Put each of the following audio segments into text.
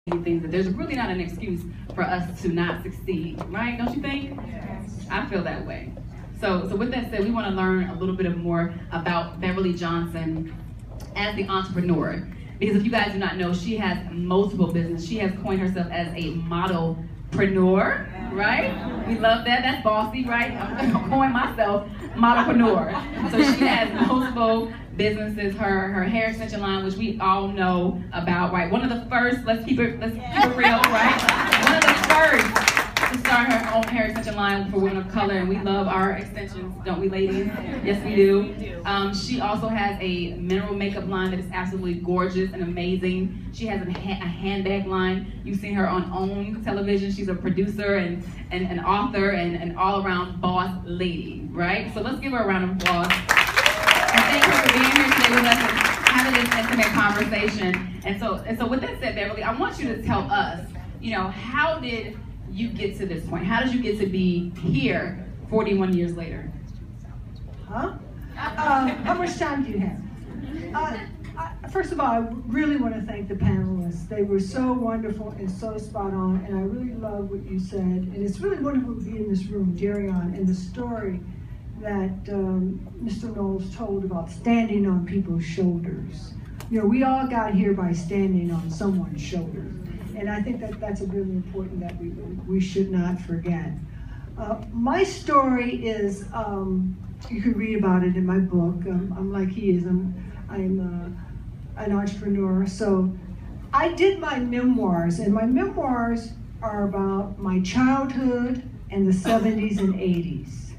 things, that there's really not an excuse for us to not succeed, right? Don't you think? Yes. I feel that way. So with that said, we want to learn a little bit more about Beverly Johnson as the entrepreneur. Because if you guys do not know, she has multiple businesses. She has coined herself as a modelpreneur, right? We love that. That's bossy, right? I'm gonna coin myself modelpreneur. So she has multiple businesses. Her hair extension line, which we all know about, right? One of the first. Let's keep it real, right? One of the first to start her own hair extension line for women of color, and we love our extensions, don't we, ladies? Yes, we do. She also has a mineral makeup line that is absolutely gorgeous and amazing. She has a handbag line. You've seen her on OWN television. She's a producer and an author and an all-around boss lady, right? So let's give her a round of applause. And thank her for being here today with us and having this intimate conversation. And so with that said, Beverly, I want you to tell us, how did you get to this point? How did you get to be here 41 years later? How much time do you have? First of all, I really want to thank the panelists. They were so wonderful and so spot on, and I really love what you said. And it's really wonderful to be in this room, Darion, and the story that Mr. Knowles told about standing on people's shoulders. We all got here by standing on someone's shoulders. And I think that that's a really important that we should not forget. My story is, you can read about it in my book. I'm like he is. I'm an entrepreneur. So I did my memoirs, and my memoirs are about my childhood and the 70s and 80s.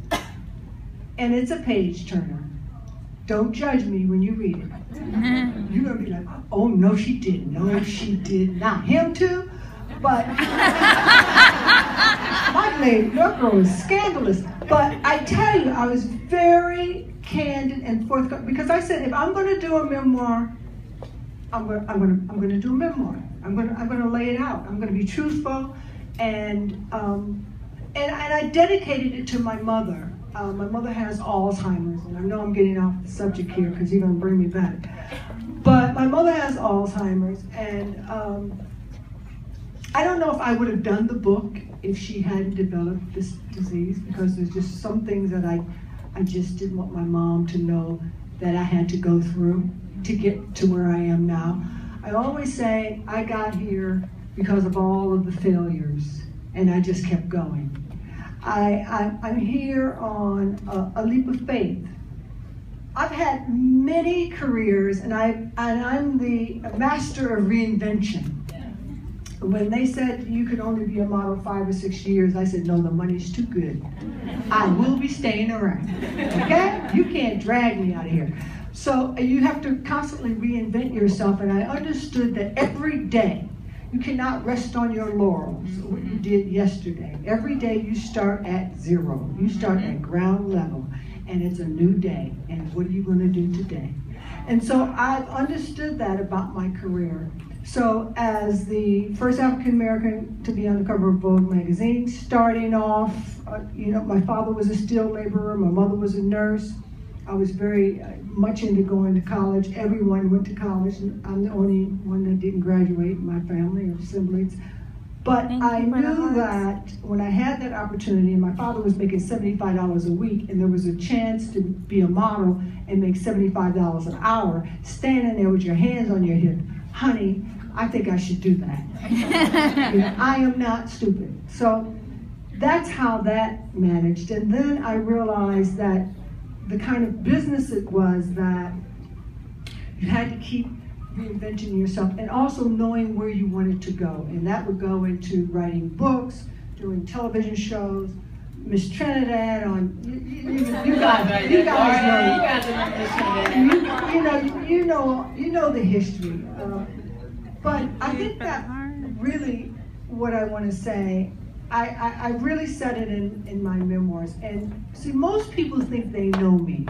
And it's a page turner. Don't judge me when you read it. You're gonna be like, oh no she didn't. No she did not. Him too? But my lady, your girl is scandalous. But I tell you, I was very candid and forthcoming because I said if I'm gonna do a memoir, I'm gonna do a memoir. I'm gonna lay it out. I'm gonna be truthful, and I dedicated it to my mother. My mother has Alzheimer's, and I know I'm getting off the subject here because you're going to bring me back. But my mother has Alzheimer's, and I don't know if I would have done the book if she hadn't developed this disease, because there's just some things that I just didn't want my mom to know that I had to go through to get to where I am now. I always say I got here because of all of the failures, and I just kept going. I'm here on a leap of faith. I've had many careers, and I'm the master of reinvention. When they said you could only be a model 5 or 6 years, I said, no, the money's too good. I will be staying around, okay? You can't drag me out of here. So you have to constantly reinvent yourself, and I understood that every day, you cannot rest on your laurels, what you did yesterday. Every day you start at zero. You start at ground level, and it's a new day. And what are you going to do today? And so I've understood that about my career. So as the first African American to be on the cover of Vogue magazine, starting off, my father was a steel laborer, my mother was a nurse. I was very much into going to college. Everyone went to college, and I'm the only one that didn't graduate in my family or siblings. But I knew that when I had that opportunity, and my father was making $75 a week, and there was a chance to be a model and make $75 an hour, standing there with your hands on your hip, honey, I think I should do that. I am not stupid. So that's how that managed. And then I realized that the kind of business it was that you had to keep reinventing yourself and also knowing where you wanted to go. And that would go into writing books, doing television shows, Miss Trinidad on, you guys know the history. But I think that really what I want to say, I really said it in my memoirs. And see, most people think they know me,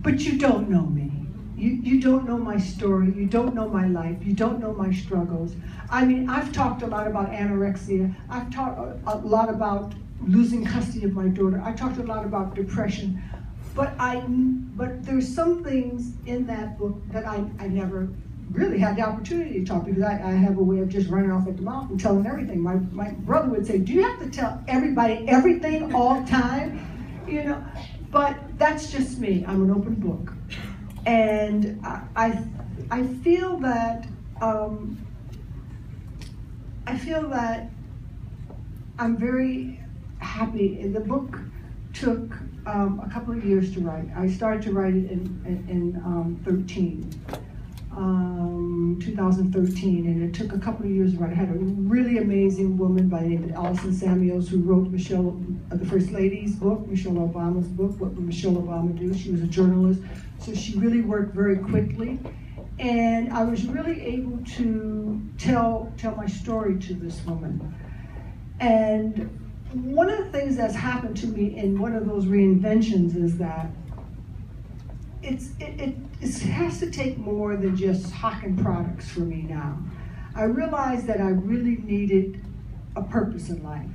but you don't know me. You don't know my story. You don't know my life. You don't know my struggles. I mean, I've talked a lot about anorexia. I've talked a lot about losing custody of my daughter. I talked a lot about depression. But there's some things in that book that I never really had the opportunity to talk because I have a way of just running off at the mouth and telling everything. My brother would say, do you have to tell everybody everything all the time? You know, but that's just me. I'm an open book. And I feel that I'm very happy. The book took a couple of years to write. I started to write it in 2013, and it took a couple of years to write. I had a really amazing woman by the name of Allison Samuels who wrote the First Lady's book, Michelle Obama's book, What Would Michelle Obama Do? She was a journalist, so she really worked very quickly. And I was really able to tell my story to this woman. And one of the things that's happened to me in one of those reinventions is that it has to take more than just hawking products for me now. I realized that I really needed a purpose in life.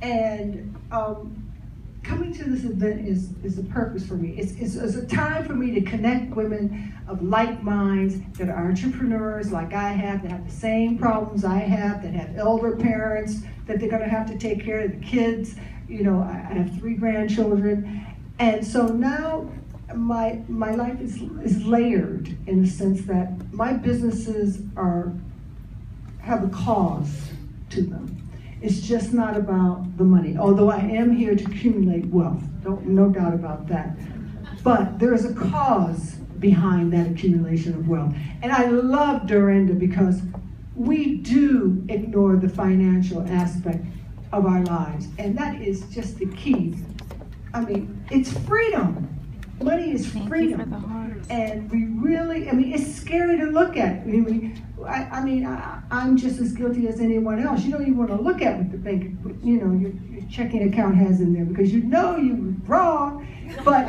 And coming to this event is a purpose for me. It's a time for me to connect women of like minds that are entrepreneurs like I have, that have the same problems I have, that have elder parents, that they're gonna have to take care of the kids. You know, I have 3 grandchildren. And so now my life is layered in the sense that my businesses have a cause to them. It's just not about the money, although I am here to accumulate wealth, no doubt about that. But there is a cause behind that accumulation of wealth. And I love Dorinda because we do ignore the financial aspect of our lives, and that is just the key. I mean, it's freedom. Money is freedom. And we really, it's scary to look at. I'm just as guilty as anyone else. You don't even want to look at what the bank, your checking account has in there because you know you were wrong, but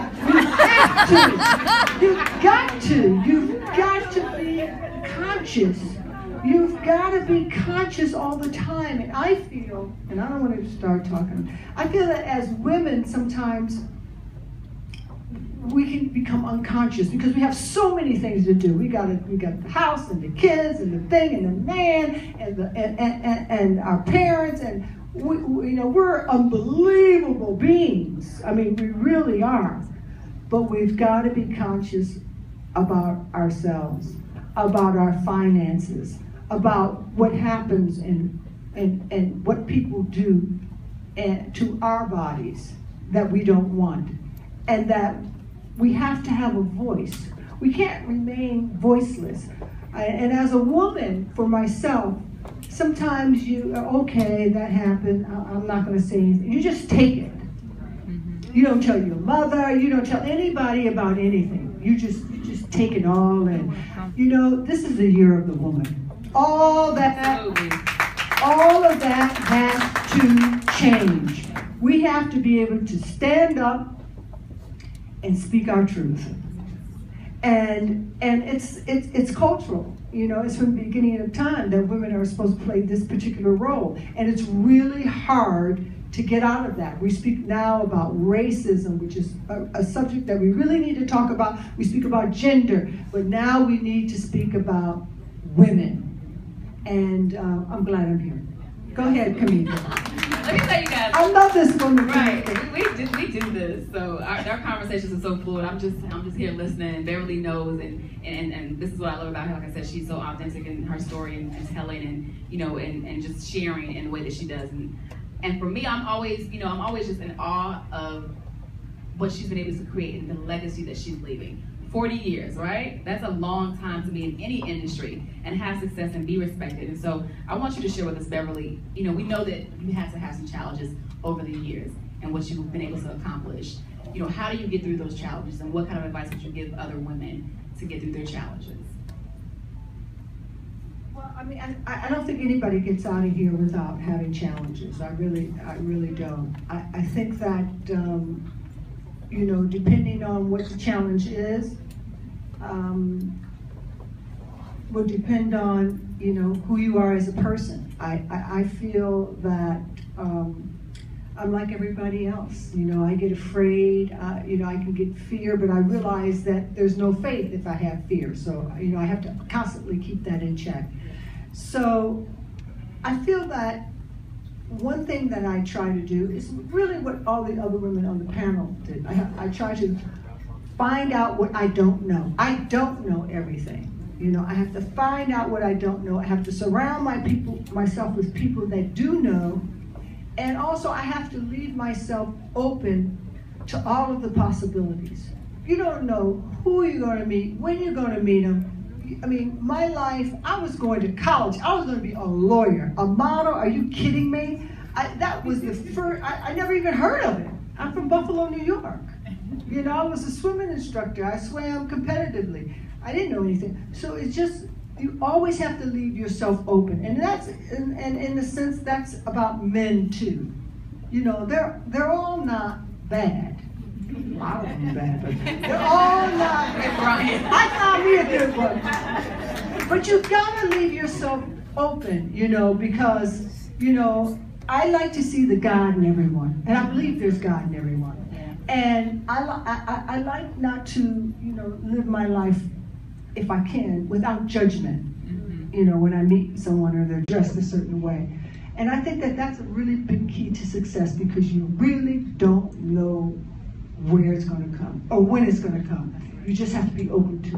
you've got to be conscious. You've got to be conscious all the time. And I feel, and I don't want to start talking, I feel that as women sometimes we can become unconscious because we have so many things to do. We got the house and the kids and the thing and the man and our parents, and we're unbelievable beings. I mean, we really are. But we've got to be conscious about ourselves, about our finances, about what happens and what people do to our bodies that we don't want, and that we have to have a voice. We can't remain voiceless. And as a woman, for myself, sometimes okay, that happened, I'm not going to say anything. You just take it. You don't tell your mother, you don't tell anybody about anything. You just take it all in. This is the year of the woman. All of that has to change. We have to be able to stand up and speak our truth. And it's cultural. It's from the beginning of time that women are supposed to play this particular role. And it's really hard to get out of that. We speak now about racism, which is a subject that we really need to talk about. We speak about gender, but now we need to speak about women. And I'm glad I'm here. Go ahead, Cameka. Let me tell you guys. I love this woman. Right, we do this. So our conversations are so fluid. I'm just here listening. Beverly knows, and this is what I love about her. Like I said, she's so authentic in her story and telling, and just sharing in the way that she does. And for me, I'm always just in awe of what she's been able to create and the legacy that she's leaving. 40 years, right? That's a long time to be in any industry and have success and be respected. And so I want you to share with us, Beverly, we know that you had to have some challenges over the years and what you've been able to accomplish. How do you get through those challenges, and what kind of advice would you give other women to get through their challenges? Well, I don't think anybody gets out of here without having challenges. I really don't. I think that, depending on what the challenge is, will depend on, who you are as a person. I feel that I'm like everybody else. You know, I get afraid. You know, I can get fear, but I realize that there's no faith if I have fear. So, you know, I have to constantly keep that in check. So, I feel that one thing that I try to do is really what all the other women on the panel did. I try to find out what I don't know. I don't know everything. You know, I have to find out what I don't know. I have to surround myself with people that do know. And also I have to leave myself open to all of the possibilities. You don't know who you're going to meet, when you're going to meet them. I mean, my life, I was going to college. I was going to be a lawyer, a model. Are you kidding me? That was the first, I never even heard of it. I'm from Buffalo, New York. You know, I was a swimming instructor. I swam competitively. I didn't know anything. So it's just, you always have to leave yourself open. And that's, and in a sense, that's about men too. You know, they're all not bad. A lot of them bad, but they're all not bad. I found me a good one. But you gotta leave yourself open, you know, because, you know, I like to see the God in everyone. And I believe there's God in everyone. And I like not to, you know, live my life, if I can, without judgment. You know, when I meet someone or they're dressed a certain way. And I think that that's a really big key to success, because you really don't know where it's going to come or when it's going to come. You just have to be open to it.